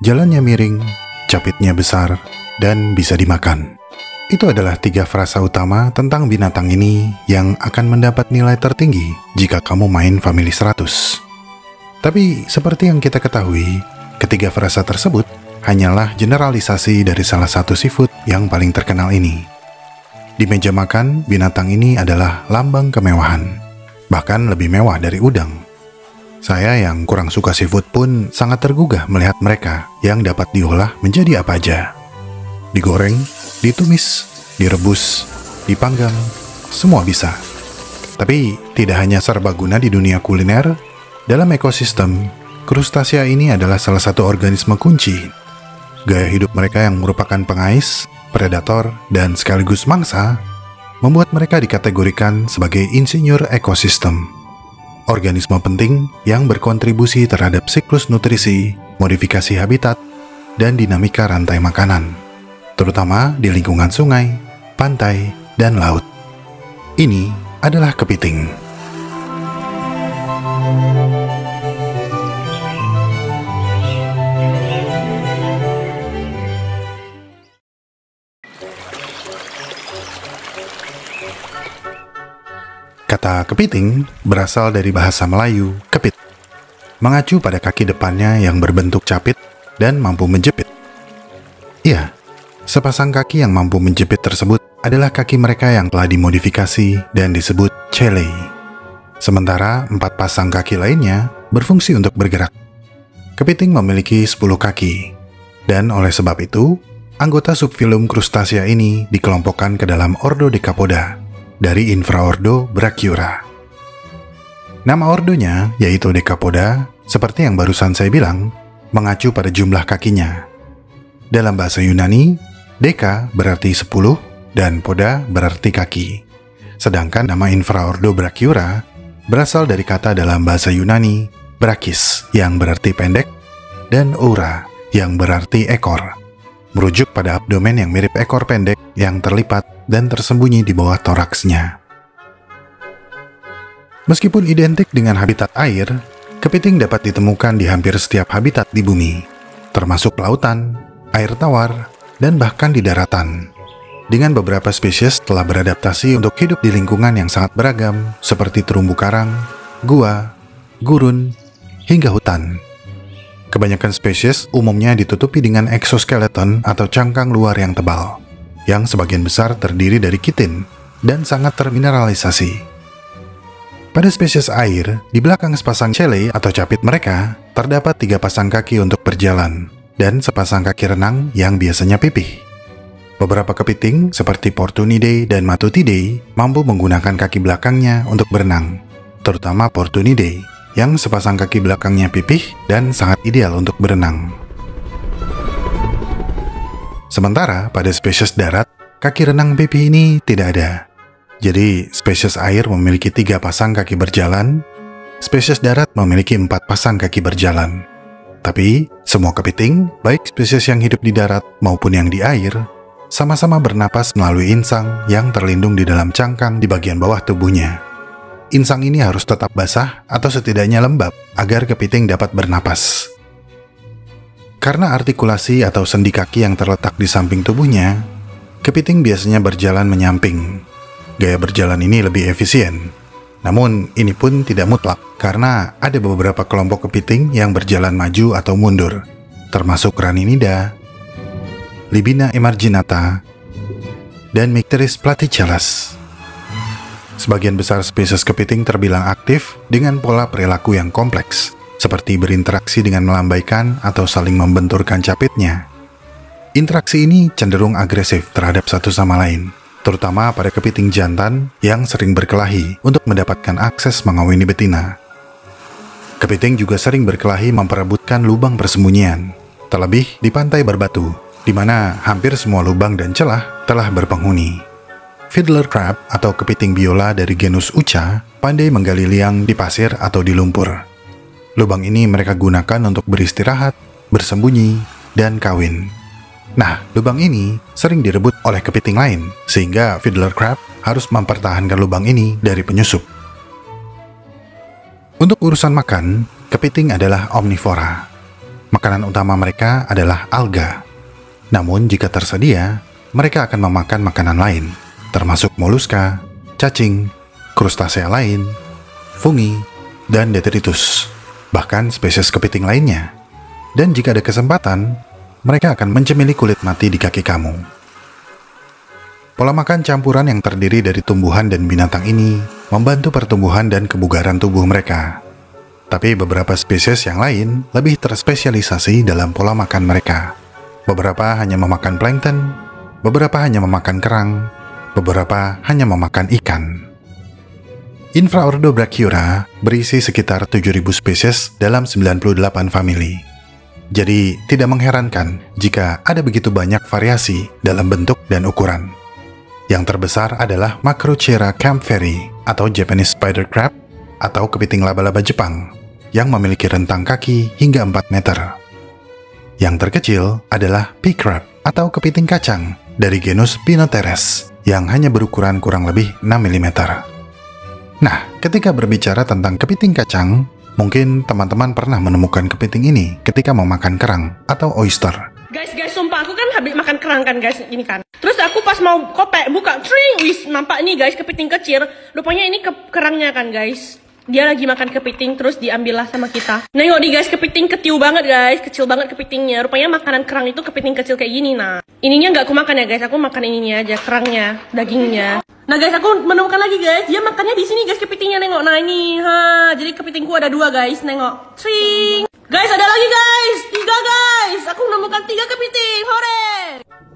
jalannya miring, capitnya besar, dan bisa dimakan. Itu adalah 3 frasa utama tentang binatang ini yang akan mendapat nilai tertinggi jika kamu main Family 100. Tapi seperti yang kita ketahui, ketiga frasa tersebut hanyalah generalisasi dari salah satu seafood yang paling terkenal ini. Di meja makan, binatang ini adalah lambang kemewahan, bahkan lebih mewah dari udang. Saya yang kurang suka seafood pun sangat tergugah melihat mereka yang dapat diolah menjadi apa aja. Digoreng, ditumis, direbus, dipanggang, semua bisa. Tapi tidak hanya serbaguna di dunia kuliner, dalam ekosistem, krustasea ini adalah salah satu organisme kunci. Gaya hidup mereka yang merupakan pengais, predator, dan sekaligus mangsa, membuat mereka dikategorikan sebagai insinyur ekosistem. Organisme penting yang berkontribusi terhadap siklus nutrisi, modifikasi habitat, dan dinamika rantai makanan, terutama di lingkungan sungai, pantai, dan laut. Ini adalah kepiting. Kata kepiting berasal dari bahasa Melayu kepit, mengacu pada kaki depannya yang berbentuk capit dan mampu menjepit. Iya, sepasang kaki yang mampu menjepit tersebut adalah kaki mereka yang telah dimodifikasi dan disebut chelae. Sementara 4 pasang kaki lainnya berfungsi untuk bergerak. Kepiting memiliki 10 kaki, dan oleh sebab itu, anggota subfilum krustasea ini dikelompokkan ke dalam ordo Decapoda dari infraordo Brachyura. Nama ordonya yaitu Decapoda, seperti yang barusan saya bilang, mengacu pada jumlah kakinya. Dalam bahasa Yunani, Deca berarti 10 dan Poda berarti kaki. Sedangkan nama infraordo Brachyura berasal dari kata dalam bahasa Yunani brachis yang berarti pendek dan oura yang berarti ekor, merujuk pada abdomen yang mirip ekor pendek yang terlipat dan tersembunyi di bawah toraksnya. Meskipun identik dengan habitat air, kepiting dapat ditemukan di hampir setiap habitat di bumi, termasuk lautan, air tawar, dan bahkan di daratan. Dengan beberapa spesies telah beradaptasi untuk hidup di lingkungan yang sangat beragam, seperti terumbu karang, gua, gurun, hingga hutan. Kebanyakan spesies umumnya ditutupi dengan eksoskeleton atau cangkang luar yang tebal, yang sebagian besar terdiri dari kitin dan sangat termineralisasi. Pada spesies air, di belakang sepasang chelae atau capit mereka, terdapat 3 pasang kaki untuk berjalan, dan sepasang kaki renang yang biasanya pipih. Beberapa kepiting, seperti Portunidae dan Matutidae, mampu menggunakan kaki belakangnya untuk berenang, terutama Portunidae, yang sepasang kaki belakangnya pipih dan sangat ideal untuk berenang. Sementara pada spesies darat, kaki renang pipih ini tidak ada. Jadi, spesies air memiliki 3 pasang kaki berjalan, spesies darat memiliki 4 pasang kaki berjalan. Tapi, semua kepiting, baik spesies yang hidup di darat maupun yang di air, sama-sama bernapas melalui insang yang terlindung di dalam cangkang di bagian bawah tubuhnya. Insang ini harus tetap basah atau setidaknya lembab agar kepiting dapat bernapas. Karena artikulasi atau sendi kaki yang terletak di samping tubuhnya, kepiting biasanya berjalan menyamping. Gaya berjalan ini lebih efisien. Namun, ini pun tidak mutlak karena ada beberapa kelompok kepiting yang berjalan maju atau mundur, termasuk Raninida, Libina emarginata, dan Mycteris platychelys. Sebagian besar spesies kepiting terbilang aktif dengan pola perilaku yang kompleks, seperti berinteraksi dengan melambaikan atau saling membenturkan capitnya. Interaksi ini cenderung agresif terhadap satu sama lain, terutama pada kepiting jantan yang sering berkelahi untuk mendapatkan akses mengawini betina. Kepiting juga sering berkelahi memperebutkan lubang persembunyian, terlebih di pantai berbatu, di mana hampir semua lubang dan celah telah berpenghuni. Fiddler crab atau kepiting biola dari genus Ucha pandai menggali liang di pasir atau di lumpur. Lubang ini mereka gunakan untuk beristirahat, bersembunyi, dan kawin. Nah, lubang ini sering direbut oleh kepiting lain, sehingga fiddler crab harus mempertahankan lubang ini dari penyusup. Untuk urusan makan, kepiting adalah omnivora. Makanan utama mereka adalah alga. Namun jika tersedia, mereka akan memakan makanan lain, termasuk moluska, cacing, krustasea lain, fungi, dan detritus, bahkan spesies kepiting lainnya. Dan jika ada kesempatan, mereka akan mencemili kulit mati di kaki kamu. Pola makan campuran yang terdiri dari tumbuhan dan binatang ini membantu pertumbuhan dan kebugaran tubuh mereka. Tapi beberapa spesies yang lain lebih terspesialisasi dalam pola makan mereka. Beberapa hanya memakan plankton, beberapa hanya memakan kerang, beberapa hanya memakan ikan. Infraordo Brachyura berisi sekitar 7.000 spesies dalam 98 famili. Jadi tidak mengherankan jika ada begitu banyak variasi dalam bentuk dan ukuran. Yang terbesar adalah Macrochera campferi atau Japanese spider crab atau kepiting laba-laba Jepang yang memiliki rentang kaki hingga 4 meter. Yang terkecil adalah pea crab atau kepiting kacang dari genus Pinoteres yang hanya berukuran kurang lebih 6 mm. Nah, ketika berbicara tentang kepiting kacang, mungkin teman-teman pernah menemukan kepiting ini ketika memakan kerang atau oyster. Guys, sumpah aku kan habis makan kerang kan guys, ini kan. Terus aku pas mau kopek buka, wis nampak nih guys kepiting kecil. Rupanya ini kerangnya kan guys. Dia lagi makan kepiting terus diambillah sama kita. Nengok nih guys, kepiting kecil banget guys, kecil banget kepitingnya. Rupanya makanan kerang itu kepiting kecil kayak gini nah. Ininya nggak aku makan ya guys, aku makan ininya aja, kerangnya, dagingnya. Nah guys, aku menemukan lagi guys, dia makannya di sini guys kepitingnya, nengok. Nah ini, jadi kepitingku ada 2 guys, nengok. Tring. Guys, ada lagi guys, 3 guys. Aku menemukan 3 kepiting, hore.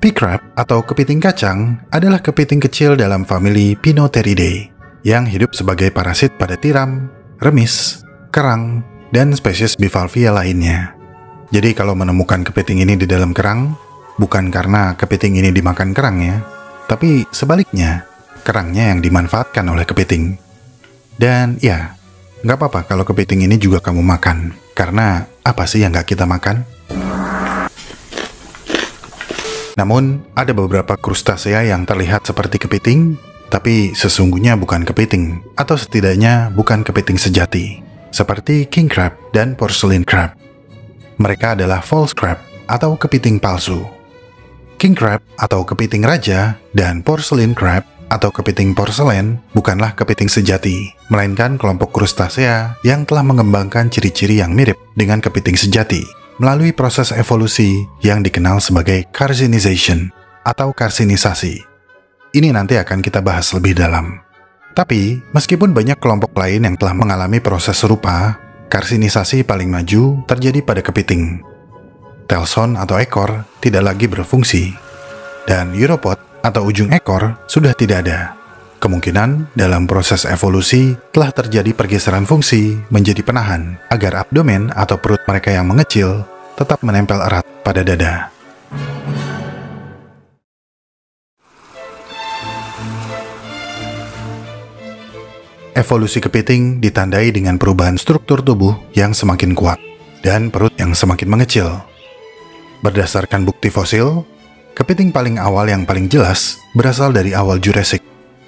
Pea crab atau kepiting kacang adalah kepiting kecil dalam famili Pinotheridae yang hidup sebagai parasit pada tiram, remis, kerang, dan spesies bivalvia lainnya. Jadi kalau menemukan kepiting ini di dalam kerang, bukan karena kepiting ini dimakan kerang ya, tapi sebaliknya, kerangnya yang dimanfaatkan oleh kepiting. Dan ya, nggak apa-apa kalau kepiting ini juga kamu makan, karena apa sih yang nggak kita makan? Namun, ada beberapa krustasea yang terlihat seperti kepiting, tapi sesungguhnya bukan kepiting, atau setidaknya bukan kepiting sejati, seperti king crab dan porcelain crab. Mereka adalah false crab atau kepiting palsu. King crab atau kepiting raja dan porcelain crab atau kepiting porselen bukanlah kepiting sejati, melainkan kelompok krustasea yang telah mengembangkan ciri-ciri yang mirip dengan kepiting sejati melalui proses evolusi yang dikenal sebagai carcinization atau karsinisasi. Ini nanti akan kita bahas lebih dalam. Tapi, meskipun banyak kelompok lain yang telah mengalami proses serupa, karsinisasi paling maju terjadi pada kepiting. Telson atau ekor tidak lagi berfungsi, dan uropod atau ujung ekor sudah tidak ada. Kemungkinan dalam proses evolusi telah terjadi pergeseran fungsi menjadi penahan agar abdomen atau perut mereka yang mengecil tetap menempel erat pada dada. Evolusi kepiting ditandai dengan perubahan struktur tubuh yang semakin kuat dan perut yang semakin mengecil. Berdasarkan bukti fosil, kepiting paling awal yang paling jelas berasal dari awal Jurassic,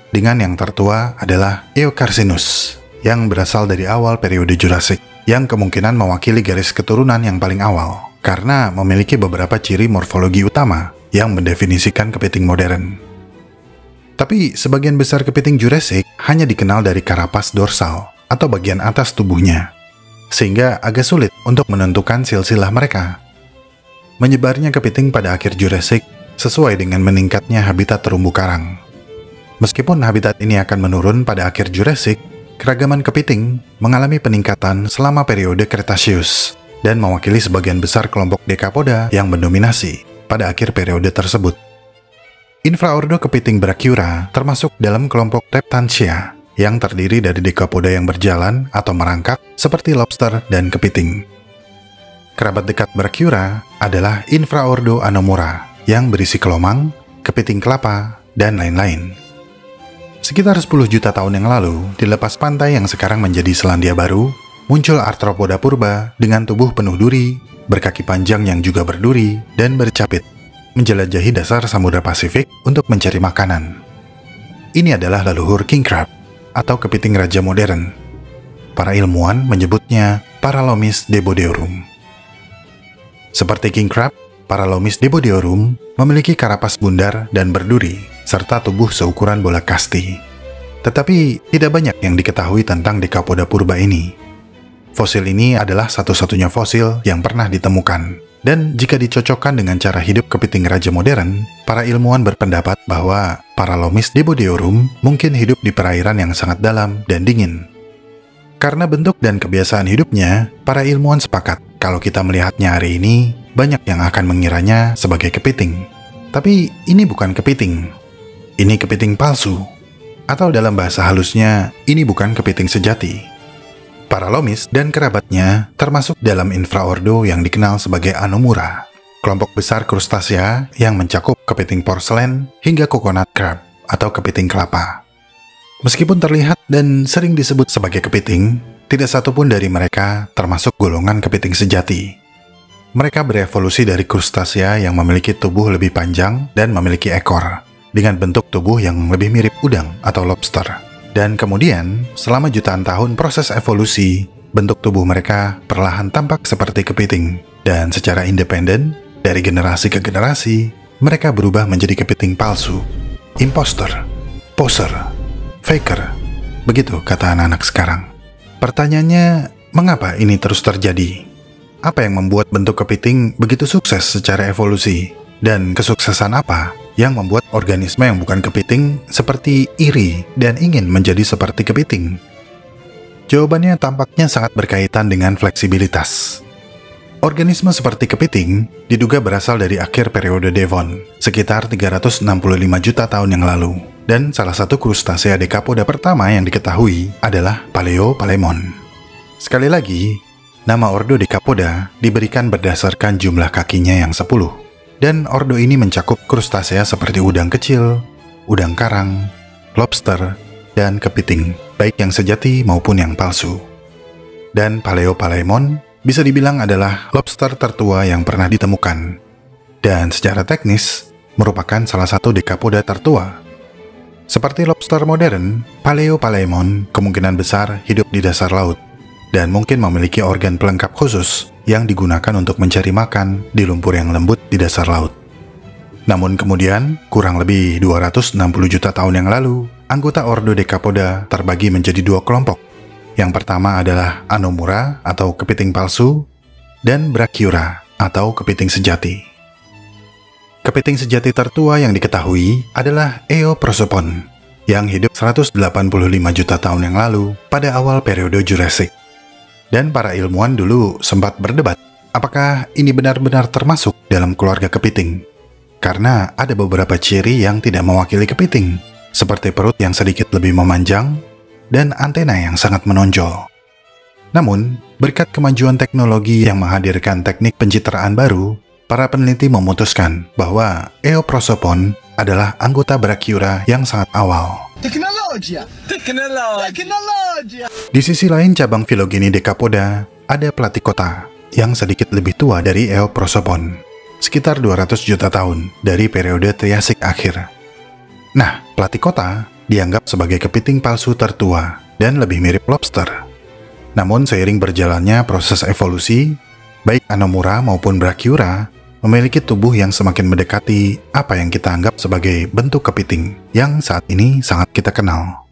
dengan yang tertua adalah Eocarcinus, yang berasal dari awal periode Jurassic, yang kemungkinan mewakili garis keturunan yang paling awal, karena memiliki beberapa ciri morfologi utama yang mendefinisikan kepiting modern. Tapi sebagian besar kepiting Jurassic hanya dikenal dari karapas dorsal atau bagian atas tubuhnya, sehingga agak sulit untuk menentukan silsilah mereka. Menyebarnya kepiting pada akhir Jurassic sesuai dengan meningkatnya habitat terumbu karang. Meskipun habitat ini akan menurun pada akhir Jurassic, keragaman kepiting mengalami peningkatan selama periode Cretaceous dan mewakili sebagian besar kelompok Decapoda yang mendominasi pada akhir periode tersebut. Infraordo kepiting Brachyura termasuk dalam kelompok Reptantia yang terdiri dari Decapoda yang berjalan atau merangkak seperti lobster dan kepiting. Kerabat dekat Brachyura adalah Infraordo Anomura yang berisi kelomang, kepiting kelapa, dan lain-lain. Sekitar 10 juta tahun yang lalu, di lepas pantai yang sekarang menjadi Selandia Baru, muncul Arthropoda purba dengan tubuh penuh duri, berkaki panjang yang juga berduri, dan bercapit, menjelajahi dasar Samudra Pasifik untuk mencari makanan. Ini adalah leluhur king crab atau kepiting raja modern. Para ilmuwan menyebutnya Paralomis debodeorum. Seperti king crab, Paralomis debodiorum memiliki karapas bundar dan berduri, serta tubuh seukuran bola kasti. Tetapi tidak banyak yang diketahui tentang Decapoda purba ini. Fosil ini adalah satu-satunya fosil yang pernah ditemukan. Dan jika dicocokkan dengan cara hidup kepiting raja modern, para ilmuwan berpendapat bahwa Paralomis debodiorum mungkin hidup di perairan yang sangat dalam dan dingin. Karena bentuk dan kebiasaan hidupnya, para ilmuwan sepakat kalau kita melihatnya hari ini, banyak yang akan mengiranya sebagai kepiting. Tapi ini bukan kepiting. Ini kepiting palsu. Atau dalam bahasa halusnya, ini bukan kepiting sejati. Paralomis dan kerabatnya termasuk dalam infraordo yang dikenal sebagai Anomura, kelompok besar krustasea yang mencakup kepiting porselen hingga coconut crab atau kepiting kelapa. Meskipun terlihat dan sering disebut sebagai kepiting, tidak satupun dari mereka termasuk golongan kepiting sejati. Mereka berevolusi dari krustasea yang memiliki tubuh lebih panjang dan memiliki ekor, dengan bentuk tubuh yang lebih mirip udang atau lobster. Dan kemudian, selama jutaan tahun proses evolusi, bentuk tubuh mereka perlahan tampak seperti kepiting. Dan secara independen, dari generasi ke generasi, mereka berubah menjadi kepiting palsu, imposter, poser, faker. Begitu kata anak-anak sekarang. Pertanyaannya, mengapa ini terus terjadi? Apa yang membuat bentuk kepiting begitu sukses secara evolusi? Dan kesuksesan apa yang membuat organisme yang bukan kepiting seperti iri dan ingin menjadi seperti kepiting? Jawabannya tampaknya sangat berkaitan dengan fleksibilitas. Organisme seperti kepiting diduga berasal dari akhir periode Devon, sekitar 365 juta tahun yang lalu. Dan salah satu krustasea Decapoda pertama yang diketahui adalah Paleopalemon. Sekali lagi, nama ordo Decapoda diberikan berdasarkan jumlah kakinya yang 10. Dan ordo ini mencakup krustasea seperti udang kecil, udang karang, lobster, dan kepiting, baik yang sejati maupun yang palsu. Dan Paleopalemon bisa dibilang adalah lobster tertua yang pernah ditemukan. Dan secara teknis, merupakan salah satu Decapoda tertua. Seperti lobster modern, Paleopalemon kemungkinan besar hidup di dasar laut, dan mungkin memiliki organ pelengkap khusus yang digunakan untuk mencari makan di lumpur yang lembut di dasar laut. Namun kemudian, kurang lebih 260 juta tahun yang lalu, anggota ordo Decapoda terbagi menjadi dua kelompok. Yang pertama adalah Anomura atau kepiting palsu, dan Brachyura atau kepiting sejati. Kepiting sejati tertua yang diketahui adalah Eoprosopon, yang hidup 185 juta tahun yang lalu pada awal periode Jurassic. Dan para ilmuwan dulu sempat berdebat apakah ini benar-benar termasuk dalam keluarga kepiting. Karena ada beberapa ciri yang tidak mewakili kepiting, seperti perut yang sedikit lebih memanjang dan antena yang sangat menonjol. Namun, berkat kemajuan teknologi yang menghadirkan teknik pencitraan baru, para peneliti memutuskan bahwa Eoprosopon adalah anggota Brachyura yang sangat awal. Teknologi. Di sisi lain cabang filogeni Decapoda, ada Platycota yang sedikit lebih tua dari Eoprosopon, sekitar 200 juta tahun dari periode Triasik akhir. Nah, Platycota dianggap sebagai kepiting palsu tertua dan lebih mirip lobster. Namun seiring berjalannya proses evolusi, baik Anomura maupun Brachyura memiliki tubuh yang semakin mendekati apa yang kita anggap sebagai bentuk kepiting yang saat ini sangat kita kenal.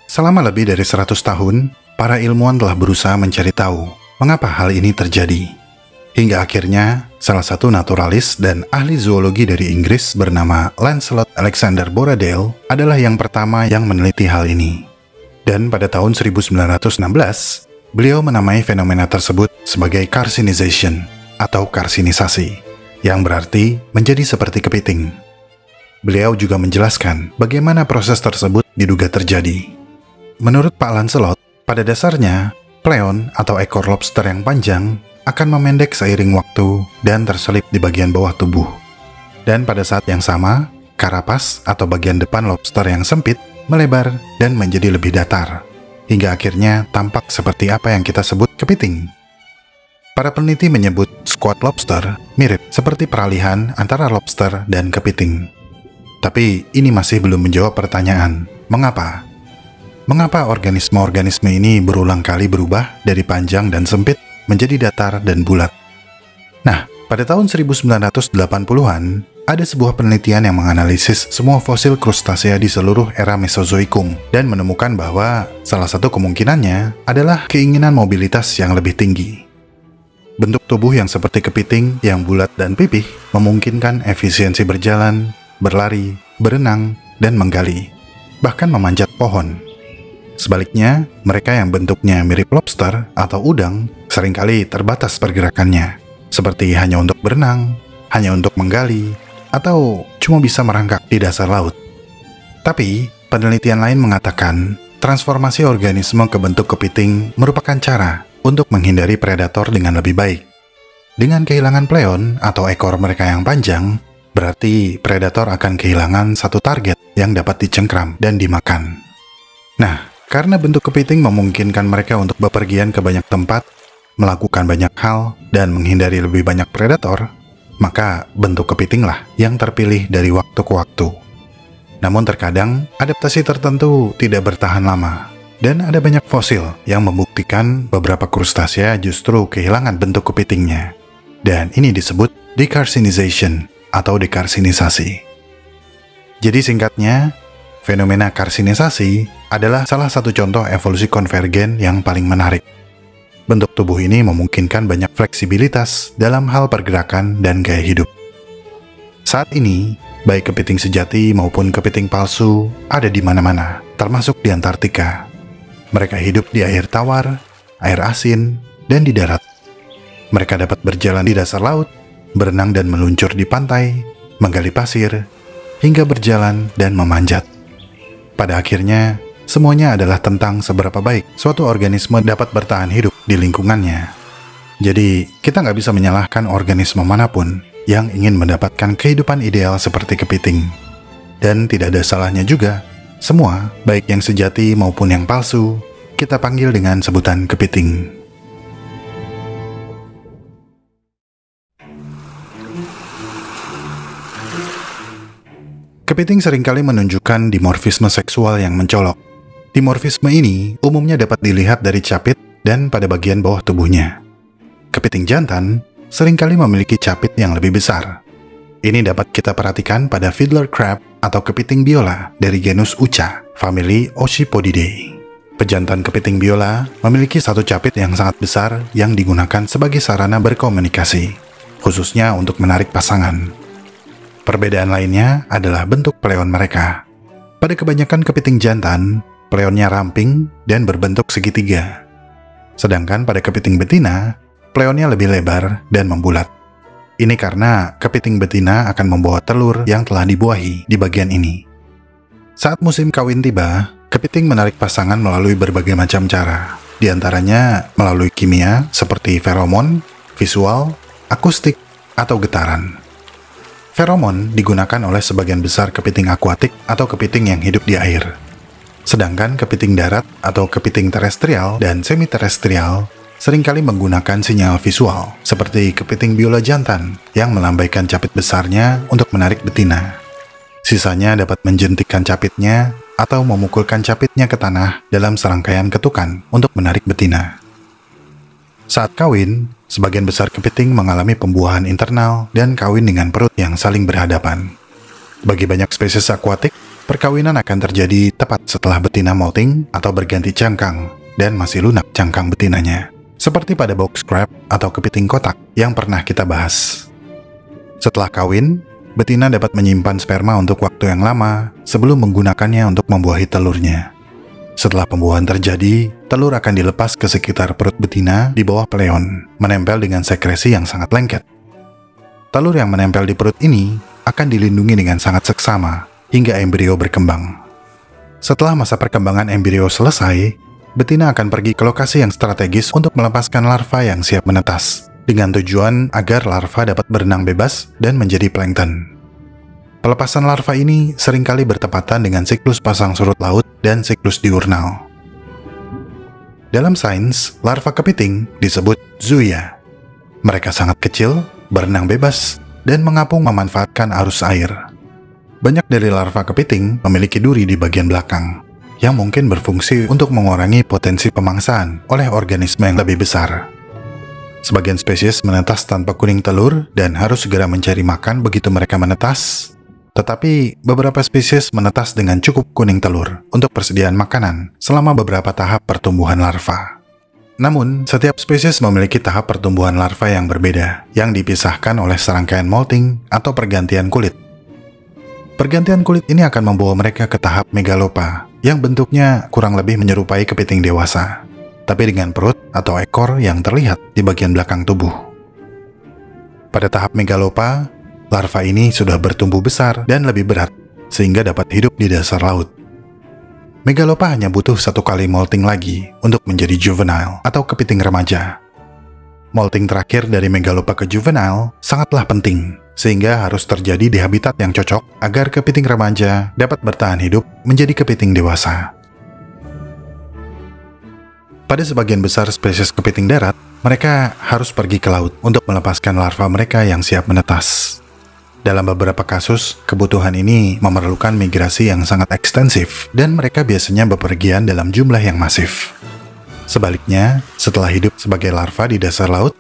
Selama lebih dari 100 tahun, para ilmuwan telah berusaha mencari tahu mengapa hal ini terjadi. Hingga akhirnya, salah satu naturalis dan ahli zoologi dari Inggris bernama Lancelot Alexander Borradaile adalah yang pertama yang meneliti hal ini. Dan pada tahun 1916, beliau menamai fenomena tersebut sebagai carcinization atau karsinisasi, yang berarti menjadi seperti kepiting. Beliau juga menjelaskan bagaimana proses tersebut diduga terjadi. Menurut Pak Lancelot, pada dasarnya, pleon atau ekor lobster yang panjang akan memendek seiring waktu dan terselip di bagian bawah tubuh. Dan pada saat yang sama, karapas atau bagian depan lobster yang sempit melebar dan menjadi lebih datar, hingga akhirnya tampak seperti apa yang kita sebut kepiting. Para peneliti menyebut squat lobster mirip seperti peralihan antara lobster dan kepiting. Tapi ini masih belum menjawab pertanyaan, mengapa? Mengapa organisme-organisme ini berulang kali berubah dari panjang dan sempit menjadi datar dan bulat? Nah, pada tahun 1980-an, ada sebuah penelitian yang menganalisis semua fosil krustasea di seluruh era Mesozoikum dan menemukan bahwa salah satu kemungkinannya adalah keinginan mobilitas yang lebih tinggi. Bentuk tubuh yang seperti kepiting yang bulat dan pipih memungkinkan efisiensi berjalan, berlari, berenang, dan menggali, bahkan memanjat pohon. Sebaliknya, mereka yang bentuknya mirip lobster atau udang seringkali terbatas pergerakannya, seperti hanya untuk berenang, hanya untuk menggali, atau cuma bisa merangkak di dasar laut. Tapi, penelitian lain mengatakan transformasi organisme ke bentuk kepiting merupakan cara untuk menghindari predator dengan lebih baik. Dengan kehilangan pleon atau ekor mereka yang panjang, berarti predator akan kehilangan satu target yang dapat dicengkram dan dimakan. Nah, karena bentuk kepiting memungkinkan mereka untuk bepergian ke banyak tempat, melakukan banyak hal, dan menghindari lebih banyak predator, maka bentuk kepitinglah yang terpilih dari waktu ke waktu. Namun terkadang, adaptasi tertentu tidak bertahan lama, dan ada banyak fosil yang membuktikan beberapa krustasea justru kehilangan bentuk kepitingnya. Dan ini disebut decarcinization atau dekarsinisasi. Jadi singkatnya, fenomena karsinisasi adalah salah satu contoh evolusi konvergen yang paling menarik. Bentuk tubuh ini memungkinkan banyak fleksibilitas dalam hal pergerakan dan gaya hidup. Saat ini, baik kepiting sejati maupun kepiting palsu ada di mana-mana, termasuk di Antartika. Mereka hidup di air tawar, air asin, dan di darat. Mereka dapat berjalan di dasar laut, berenang dan meluncur di pantai, menggali pasir, hingga berjalan dan memanjat. Pada akhirnya, semuanya adalah tentang seberapa baik suatu organisme dapat bertahan hidup di lingkungannya. Jadi, kita nggak bisa menyalahkan organisme manapun yang ingin mendapatkan kehidupan ideal seperti kepiting. Dan tidak ada salahnya juga, semua, baik yang sejati maupun yang palsu, kita panggil dengan sebutan kepiting. Kepiting seringkali menunjukkan dimorfisme seksual yang mencolok. Dimorfisme ini umumnya dapat dilihat dari capit dan pada bagian bawah tubuhnya. Kepiting jantan seringkali memiliki capit yang lebih besar. Ini dapat kita perhatikan pada fiddler crab atau kepiting biola dari genus Ucha, famili Ocypodidae. Pejantan kepiting biola memiliki satu capit yang sangat besar yang digunakan sebagai sarana berkomunikasi, khususnya untuk menarik pasangan. Perbedaan lainnya adalah bentuk pleon mereka. Pada kebanyakan kepiting jantan, pleonnya ramping dan berbentuk segitiga. Sedangkan pada kepiting betina, pleonnya lebih lebar dan membulat. Ini karena kepiting betina akan membawa telur yang telah dibuahi di bagian ini. Saat musim kawin tiba, kepiting menarik pasangan melalui berbagai macam cara, di antaranya melalui kimia seperti feromon, visual, akustik, atau getaran. Feromon digunakan oleh sebagian besar kepiting akuatik atau kepiting yang hidup di air. Sedangkan kepiting darat atau kepiting terestrial dan semi-terestrial seringkali menggunakan sinyal visual, seperti kepiting biola jantan yang melambaikan capit besarnya untuk menarik betina. Sisanya dapat menjentikkan capitnya atau memukulkan capitnya ke tanah dalam serangkaian ketukan untuk menarik betina. Saat kawin, sebagian besar kepiting mengalami pembuahan internal dan kawin dengan perut yang saling berhadapan. Bagi banyak spesies akuatik, perkawinan akan terjadi tepat setelah betina molting atau berganti cangkang dan masih lunak cangkang betinanya, seperti pada box crab atau kepiting kotak yang pernah kita bahas. Setelah kawin, betina dapat menyimpan sperma untuk waktu yang lama sebelum menggunakannya untuk membuahi telurnya. Setelah pembuahan terjadi, telur akan dilepas ke sekitar perut betina di bawah pleon, menempel dengan sekresi yang sangat lengket. Telur yang menempel di perut ini akan dilindungi dengan sangat seksama hingga embrio berkembang. Setelah masa perkembangan embrio selesai, betina akan pergi ke lokasi yang strategis untuk melepaskan larva yang siap menetas, dengan tujuan agar larva dapat berenang bebas dan menjadi plankton. Pelepasan larva ini seringkali bertepatan dengan siklus pasang surut laut dan siklus diurnal. Dalam sains, larva kepiting disebut zooia. Mereka sangat kecil, berenang bebas, dan mengapung memanfaatkan arus air. Banyak dari larva kepiting memiliki duri di bagian belakang, yang mungkin berfungsi untuk mengurangi potensi pemangsaan oleh organisme yang lebih besar. Sebagian spesies menetas tanpa kuning telur dan harus segera mencari makan begitu mereka menetas. Tetapi beberapa spesies menetas dengan cukup kuning telur untuk persediaan makanan selama beberapa tahap pertumbuhan larva. Namun, setiap spesies memiliki tahap pertumbuhan larva yang berbeda, yang dipisahkan oleh serangkaian molting atau pergantian kulit. Pergantian kulit ini akan membawa mereka ke tahap megalopa, yang bentuknya kurang lebih menyerupai kepiting dewasa, tapi dengan perut atau ekor yang terlihat di bagian belakang tubuh. Pada tahap megalopa, larva ini sudah bertumbuh besar dan lebih berat, sehingga dapat hidup di dasar laut. Megalopa hanya butuh 1 kali molting lagi untuk menjadi juvenile atau kepiting remaja. Molting terakhir dari megalopa ke juvenile sangatlah penting, sehingga harus terjadi di habitat yang cocok agar kepiting remaja dapat bertahan hidup menjadi kepiting dewasa. Pada sebagian besar spesies kepiting darat, mereka harus pergi ke laut untuk melepaskan larva mereka yang siap menetas. Dalam beberapa kasus, kebutuhan ini memerlukan migrasi yang sangat ekstensif dan mereka biasanya bepergian dalam jumlah yang masif. Sebaliknya, setelah hidup sebagai larva di dasar laut,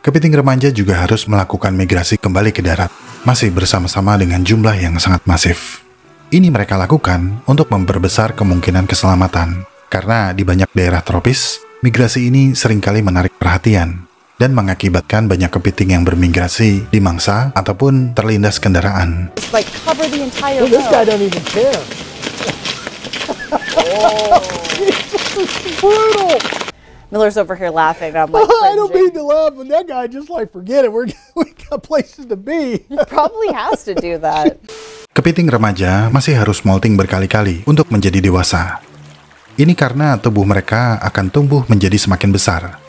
kepiting remaja juga harus melakukan migrasi kembali ke darat, masih bersama-sama dengan jumlah yang sangat masif. Ini mereka lakukan untuk memperbesar kemungkinan keselamatan, karena di banyak daerah tropis, migrasi ini seringkali menarik perhatian dan mengakibatkan banyak kepiting yang bermigrasi dimangsa ataupun terlindas kendaraan. Like cover the entire Well, this guy don't even care. Oh, it's brutal. Miller's over here laughing. I'm like, I don't cringing. mean to laugh, but that guy just like, forget it. We got places to be. He probably has to do that. Kepiting remaja masih harus molting berkali-kali untuk menjadi dewasa. Ini karena tubuh mereka akan tumbuh menjadi semakin besar.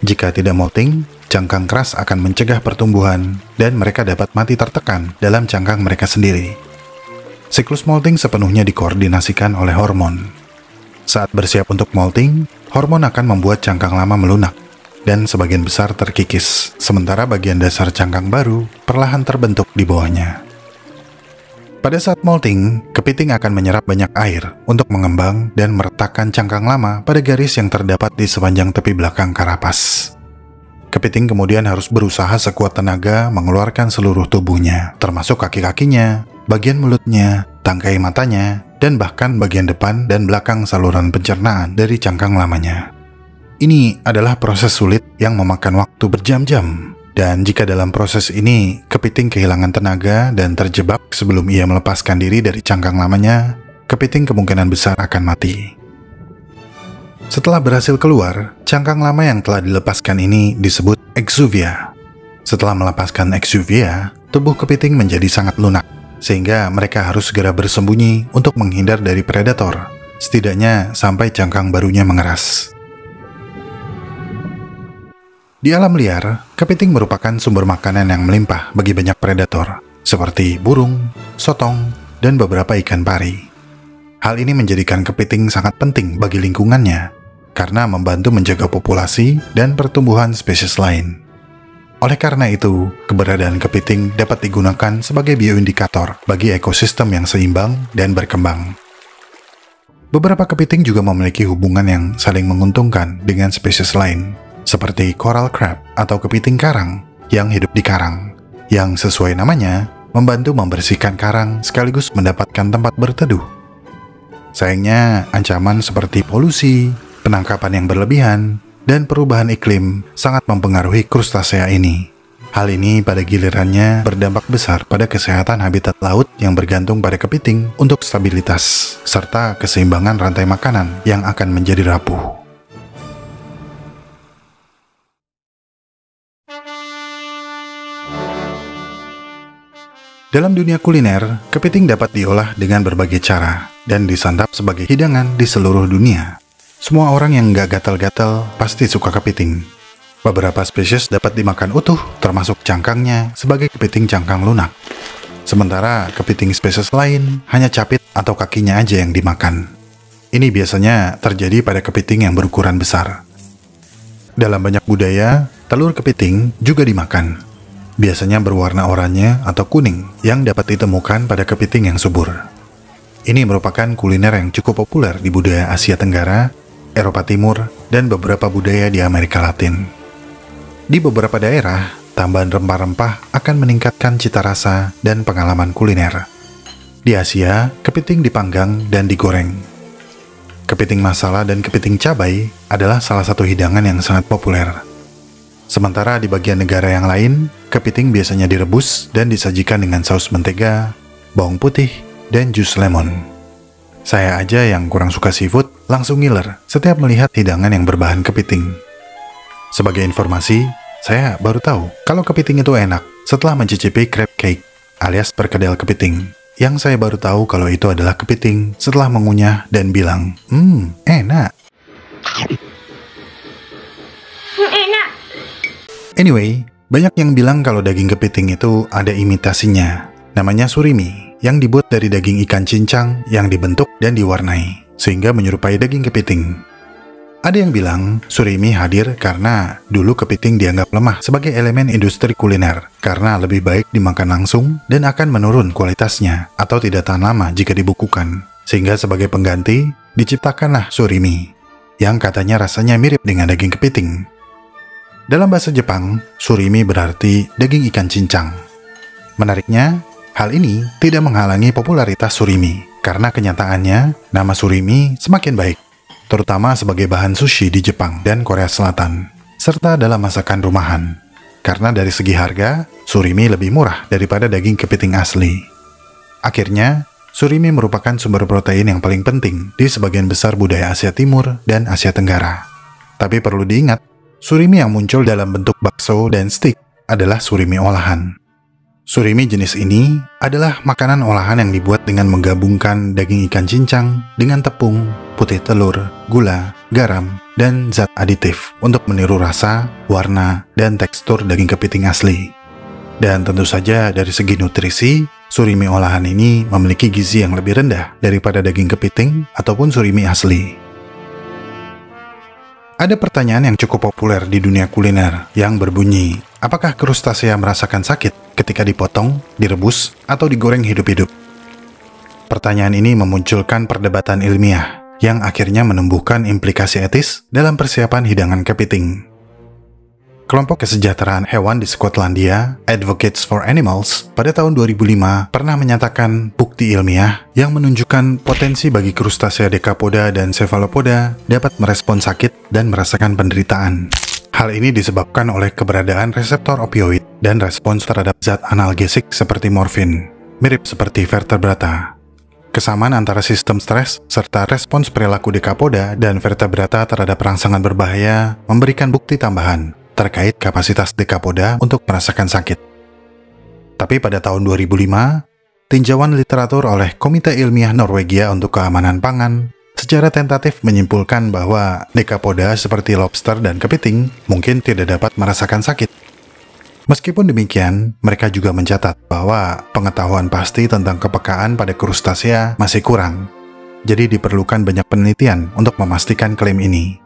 Jika tidak molting, cangkang keras akan mencegah pertumbuhan dan mereka dapat mati tertekan dalam cangkang mereka sendiri. Siklus molting sepenuhnya dikoordinasikan oleh hormon. Saat bersiap untuk molting, hormon akan membuat cangkang lama melunak dan sebagian besar terkikis, sementara bagian dasar cangkang baru perlahan terbentuk di bawahnya. Pada saat molting, kepiting akan menyerap banyak air untuk mengembang dan meretakkan cangkang lama pada garis yang terdapat di sepanjang tepi belakang karapas. Kepiting kemudian harus berusaha sekuat tenaga mengeluarkan seluruh tubuhnya, termasuk kaki-kakinya, bagian mulutnya, tangkai matanya, dan bahkan bagian depan dan belakang saluran pencernaan dari cangkang lamanya. Ini adalah proses sulit yang memakan waktu berjam-jam. Dan jika dalam proses ini, kepiting kehilangan tenaga dan terjebak sebelum ia melepaskan diri dari cangkang lamanya, kepiting kemungkinan besar akan mati. Setelah berhasil keluar, cangkang lama yang telah dilepaskan ini disebut exuvia. Setelah melepaskan exuvia, tubuh kepiting menjadi sangat lunak, sehingga mereka harus segera bersembunyi untuk menghindar dari predator, setidaknya sampai cangkang barunya mengeras. Di alam liar, kepiting merupakan sumber makanan yang melimpah bagi banyak predator, seperti burung, sotong, dan beberapa ikan pari. Hal ini menjadikan kepiting sangat penting bagi lingkungannya, karena membantu menjaga populasi dan pertumbuhan spesies lain. Oleh karena itu, keberadaan kepiting dapat digunakan sebagai bioindikator bagi ekosistem yang seimbang dan berkembang. Beberapa kepiting juga memiliki hubungan yang saling menguntungkan dengan spesies lain, seperti coral crab atau kepiting karang yang hidup di karang, yang sesuai namanya membantu membersihkan karang sekaligus mendapatkan tempat berteduh. Sayangnya, ancaman seperti polusi, penangkapan yang berlebihan, dan perubahan iklim sangat mempengaruhi krustasea ini. Hal ini pada gilirannya berdampak besar pada kesehatan habitat laut yang bergantung pada kepiting untuk stabilitas, serta keseimbangan rantai makanan yang akan menjadi rapuh. Dalam dunia kuliner, kepiting dapat diolah dengan berbagai cara dan disantap sebagai hidangan di seluruh dunia. Semua orang yang nggak gatal-gatal pasti suka kepiting. Beberapa spesies dapat dimakan utuh, termasuk cangkangnya sebagai kepiting cangkang lunak. Sementara kepiting spesies lain hanya capit atau kakinya aja yang dimakan. Ini biasanya terjadi pada kepiting yang berukuran besar. Dalam banyak budaya, telur kepiting juga dimakan. Biasanya berwarna oranye atau kuning yang dapat ditemukan pada kepiting yang subur. Ini merupakan kuliner yang cukup populer di budaya Asia Tenggara, Eropa Timur, dan beberapa budaya di Amerika Latin. Di beberapa daerah, tambahan rempah-rempah akan meningkatkan cita rasa dan pengalaman kuliner. Di Asia, kepiting dipanggang dan digoreng. Kepiting masala dan kepiting cabai adalah salah satu hidangan yang sangat populer. Sementara di bagian negara yang lain, kepiting biasanya direbus dan disajikan dengan saus mentega, bawang putih, dan jus lemon. Saya aja yang kurang suka seafood langsung ngiler setiap melihat hidangan yang berbahan kepiting. Sebagai informasi, saya baru tahu kalau kepiting itu enak setelah mencicipi crab cake alias perkedel kepiting. Yang saya baru tahu kalau itu adalah kepiting setelah mengunyah dan bilang, enak. Enak. Anyway, banyak yang bilang kalau daging kepiting itu ada imitasinya. Namanya surimi, yang dibuat dari daging ikan cincang yang dibentuk dan diwarnai, sehingga menyerupai daging kepiting. Ada yang bilang surimi hadir karena dulu kepiting dianggap lemah sebagai elemen industri kuliner karena lebih baik dimakan langsung dan akan menurun kualitasnya atau tidak tahan lama jika dibukukan. Sehingga sebagai pengganti, diciptakanlah surimi, yang katanya rasanya mirip dengan daging kepiting. Dalam bahasa Jepang, surimi berarti daging ikan cincang. Menariknya, hal ini tidak menghalangi popularitas surimi, karena kenyataannya nama surimi semakin baik, terutama sebagai bahan sushi di Jepang dan Korea Selatan, serta dalam masakan rumahan. Karena dari segi harga, surimi lebih murah daripada daging kepiting asli. Akhirnya, surimi merupakan sumber protein yang paling penting di sebagian besar budaya Asia Timur dan Asia Tenggara. Tapi perlu diingat, surimi yang muncul dalam bentuk bakso dan steak adalah surimi olahan. Surimi jenis ini adalah makanan olahan yang dibuat dengan menggabungkan daging ikan cincang dengan tepung, putih telur, gula, garam, dan zat aditif untuk meniru rasa, warna, dan tekstur daging kepiting asli. Dan tentu saja dari segi nutrisi, surimi olahan ini memiliki gizi yang lebih rendah daripada daging kepiting ataupun surimi asli. Ada pertanyaan yang cukup populer di dunia kuliner yang berbunyi, apakah krustasea merasakan sakit ketika dipotong, direbus, atau digoreng hidup-hidup? Pertanyaan ini memunculkan perdebatan ilmiah yang akhirnya menumbuhkan implikasi etis dalam persiapan hidangan kepiting. Kelompok kesejahteraan hewan di Skotlandia, Advocates for Animals, pada tahun 2005 pernah menyatakan bukti ilmiah yang menunjukkan potensi bagi krustasea dekapoda dan cephalopoda dapat merespon sakit dan merasakan penderitaan. Hal ini disebabkan oleh keberadaan reseptor opioid dan respons terhadap zat analgesik seperti morfin, mirip seperti vertebrata. Kesamaan antara sistem stres serta respons perilaku dekapoda dan vertebrata terhadap rangsangan berbahaya memberikan bukti tambahan terkait kapasitas dekapoda untuk merasakan sakit. Tapi pada tahun 2005, tinjauan literatur oleh Komite Ilmiah Norwegia untuk Keamanan Pangan secara tentatif menyimpulkan bahwa dekapoda seperti lobster dan kepiting mungkin tidak dapat merasakan sakit. Meskipun demikian, mereka juga mencatat bahwa pengetahuan pasti tentang kepekaan pada krustasea masih kurang. Jadi diperlukan banyak penelitian untuk memastikan klaim ini.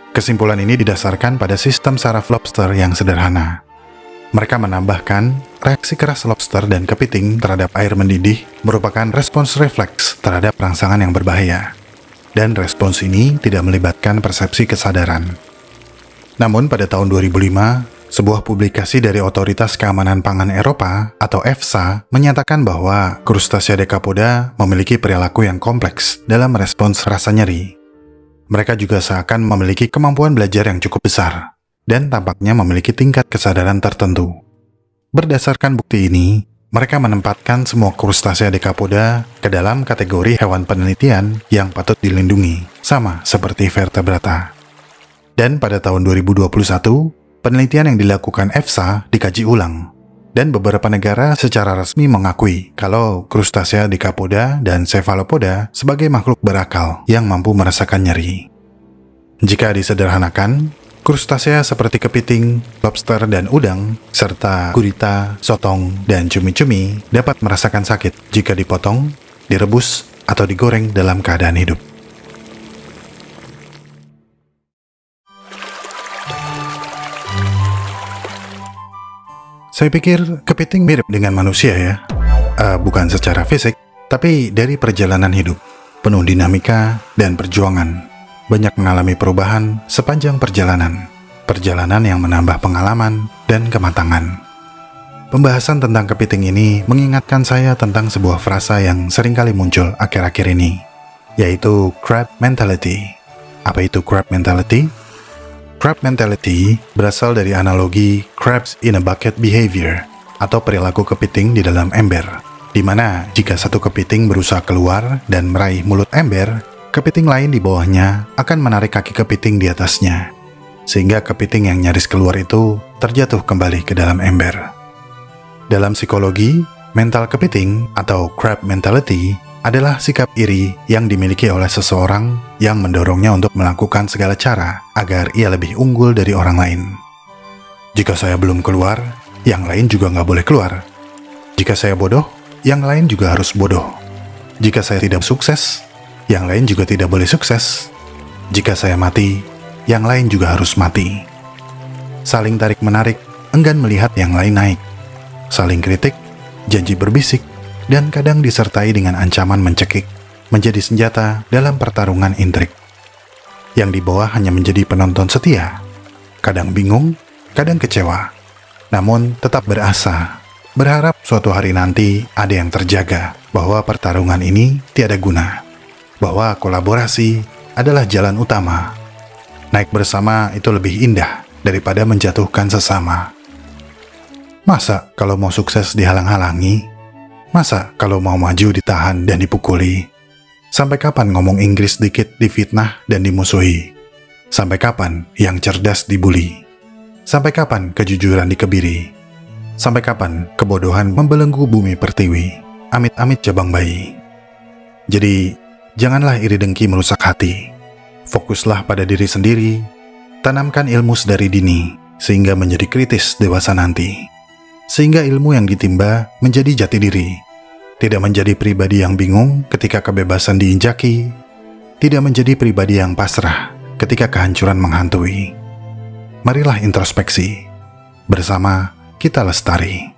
Kesimpulan ini didasarkan pada sistem saraf lobster yang sederhana. Mereka menambahkan, reaksi keras lobster dan kepiting terhadap air mendidih merupakan respons refleks terhadap rangsangan yang berbahaya. Dan respons ini tidak melibatkan persepsi kesadaran. Namun pada tahun 2005, sebuah publikasi dari Otoritas Keamanan Pangan Eropa atau EFSA menyatakan bahwa krustasea dekapoda memiliki perilaku yang kompleks dalam respons rasa nyeri. Mereka juga seakan memiliki kemampuan belajar yang cukup besar, dan tampaknya memiliki tingkat kesadaran tertentu. Berdasarkan bukti ini, mereka menempatkan semua krustasea dekapoda ke dalam kategori hewan penelitian yang patut dilindungi, sama seperti vertebrata. Dan pada tahun 2021, penelitian yang dilakukan EFSA dikaji ulang, dan beberapa negara secara resmi mengakui kalau krustasea dekapoda dan cephalopoda sebagai makhluk berakal yang mampu merasakan nyeri. Jika disederhanakan, krustasea seperti kepiting, lobster dan udang, serta gurita, sotong, dan cumi-cumi dapat merasakan sakit jika dipotong, direbus, atau digoreng dalam keadaan hidup. Saya pikir kepiting mirip dengan manusia ya. Bukan secara fisik, tapi dari perjalanan hidup. Penuh dinamika dan perjuangan. Banyak mengalami perubahan sepanjang perjalanan. perjalanan yang menambah pengalaman dan kematangan. Pembahasan tentang kepiting ini mengingatkan saya tentang sebuah frasa yang seringkali muncul akhir-akhir ini, yaitu crab mentality. Apa itu crab mentality? Crab mentality berasal dari analogi crabs in a bucket behavior, atau perilaku kepiting di dalam ember, di mana jika satu kepiting berusaha keluar dan meraih mulut ember, kepiting lain di bawahnya akan menarik kaki kepiting di atasnya, sehingga kepiting yang nyaris keluar itu terjatuh kembali ke dalam ember. Dalam psikologi, mental kepiting atau crab mentality adalah sikap iri yang dimiliki oleh seseorang yang mendorongnya untuk melakukan segala cara agar ia lebih unggul dari orang lain. Jika saya belum keluar, yang lain juga nggak boleh keluar. Jika saya bodoh, yang lain juga harus bodoh. Jika saya tidak sukses, yang lain juga tidak boleh sukses. Jika saya mati, yang lain juga harus mati. Saling tarik-menarik, enggan melihat yang lain naik. Saling kritik, janji berbisik, dan kadang disertai dengan ancaman mencekik, menjadi senjata dalam pertarungan intrik. Yang di bawah hanya menjadi penonton setia, kadang bingung, kadang kecewa, namun tetap berasa, berharap suatu hari nanti ada yang terjaga, bahwa pertarungan ini tiada guna, bahwa kolaborasi adalah jalan utama. Naik bersama itu lebih indah daripada menjatuhkan sesama. Masa kalau mau sukses dihalang-halangi? Masa kalau mau maju ditahan dan dipukuli? Sampai kapan ngomong Inggris dikit difitnah dan dimusuhi? Sampai kapan yang cerdas dibuli? Sampai kapan kejujuran dikebiri? Sampai kapan kebodohan membelenggu bumi pertiwi? Amit-amit cabang bayi. Jadi, janganlah iri dengki merusak hati. Fokuslah pada diri sendiri. Tanamkan ilmu sedari dini, sehingga menjadi kritis dewasa nanti. Sehingga ilmu yang ditimba menjadi jati diri, tidak menjadi pribadi yang bingung ketika kebebasan diinjaki, tidak menjadi pribadi yang pasrah ketika kehancuran menghantui. Marilah introspeksi, bersama kita lestari.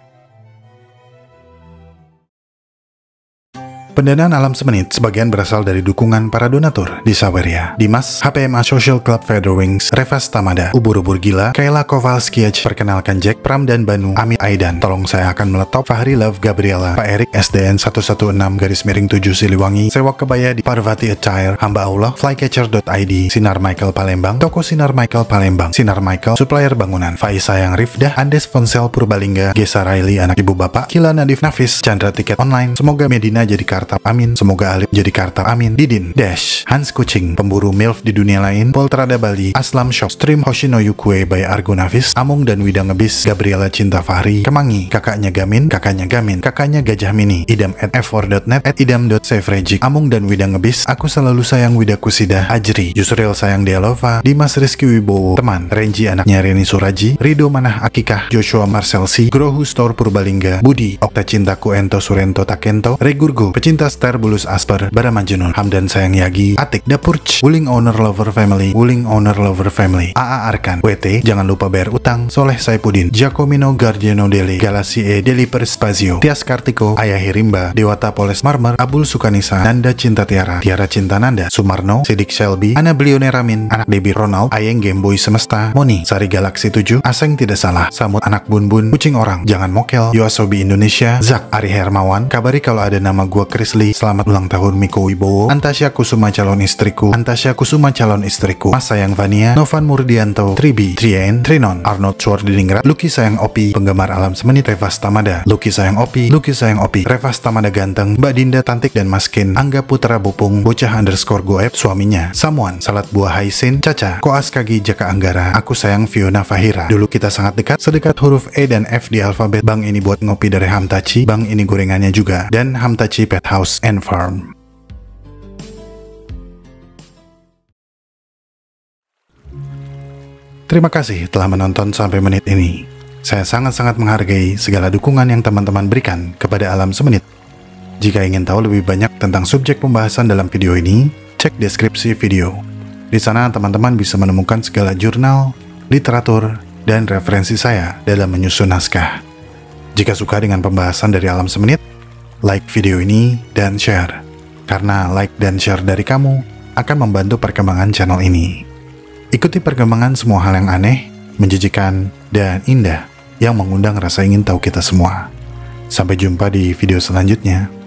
Pendanaan Alam Semenit sebagian berasal dari dukungan para donatur di Saweria, Dimas, HPMA Social Club Featherwings, Revas Tamada, Ubur-Ubur Gila, Kayla Kowalskiach, Perkenalkan Jack, Pram dan Banu, Ami Aidan, Tolong Saya Akan Meletop, Fahri Love Gabriela, Pak Erik SDN 116-7 Siliwangi, Sewak Kebaya di Parvati Attire, Hamba Allah, Flycatcher.id, Sinar Michael Palembang, Toko Sinar Michael Palembang, Sinar Michael, Supplier Bangunan, Faisa Yang Rifdah, Andes Fonsel Purbalingga, Gesa Raili Anak Ibu Bapak, Kila Nadif Nafis, Chandra Tiket Online, Semoga Medina jadi karta amin, semoga Alip jadi karta amin, Didin, Dash, Hans Kucing, Pemburu MILF di dunia lain, Poltrada Bali, Aslam Shop, Stream Hoshino Yukue by Argo Nafis, Amung dan Wida Ngebis, Gabriela Cinta Fahri, Kemangi, kakaknya Gamin, kakaknya Gajah Mini, Idam at f4.net, at idam.saferegic, Amung dan Wida Ngebis, Aku Selalu Sayang Wida Kusida, Ajri, Yusril Sayang Dialova, Dimas Rizky Wibowo, Teman, Renji anaknya Reni Suraji, Rido Manah Akikah, Joshua Marcelsi, Grohu Store Purbalingga, Budi, Okta Cintaku Ento Surento Takento, Regurgo, Pecinta Star Bulus Asper, Baramanjenun, Hamdan Sayang Yagi, Atik Dapurch, Wuling Owner Lover Family, AA Arkan, WT, Jangan Lupa Bayar Utang, Soleh Saipudin, Giacomino Gardiano Deli, Galaxy Deli Perspazio, Tias Kartiko, Ayah Hirimba, Dewata Poles Marmer, Abul Sukanisa, Nanda Cinta Tiara, Tiara Cinta Nanda, Sumarno, Sidik Shelby, Ana Blione Ramin, Anak Debbie Ronald, Ayeng Gameboy Semesta, Moni, Sari Galaxy 7, Aseng Tidak Salah, Samut Anak Bun-Bun, Kucing Orang, Jangan Mokel, Yoasobi Indonesia, Zak, Ari Hermawan, kabari kalau ada nama gua Krisli, selamat ulang tahun Miko Wibowo, Antasya Kusuma calon istriku, Mas Sayang Vania, Novan Murdianto, Tribi, Trien, Trinon, Arnold Schwardiningrat, Lucky Sayang Opi, Penggemar Alam Semenit, Revas Tamada, Lucky Sayang Opi, Revas Tamada Ganteng, Mbak Dinda Tantik dan Maskin, Angga Putra Bopung, Bocah _ Goep, suaminya, Samuan, Salat Buah Haisin, Caca, Koas Kagi Jaka Anggara, Aku Sayang Fiona Fahira, dulu kita sangat dekat, sedekat huruf E dan F di alfabet, Bang ini buat ngopi dari Hamtachi, Bang ini gorengannya juga, dan Hamtachi Pet House and Farm. Terima kasih telah menonton sampai menit ini. Saya sangat-sangat menghargai segala dukungan yang teman-teman berikan kepada Alam Semenit. Jika ingin tahu lebih banyak tentang subjek pembahasan dalam video ini, cek deskripsi video. Di sana teman-teman bisa menemukan segala jurnal, literatur, dan referensi saya dalam menyusun naskah. Jika suka dengan pembahasan dari Alam Semenit, like video ini dan share. Karena like dan share dari kamu akan membantu perkembangan channel ini. Ikuti perkembangan semua hal yang aneh menjijikan, dan indah yang mengundang rasa ingin tahu kita semua. Sampai jumpa di video selanjutnya.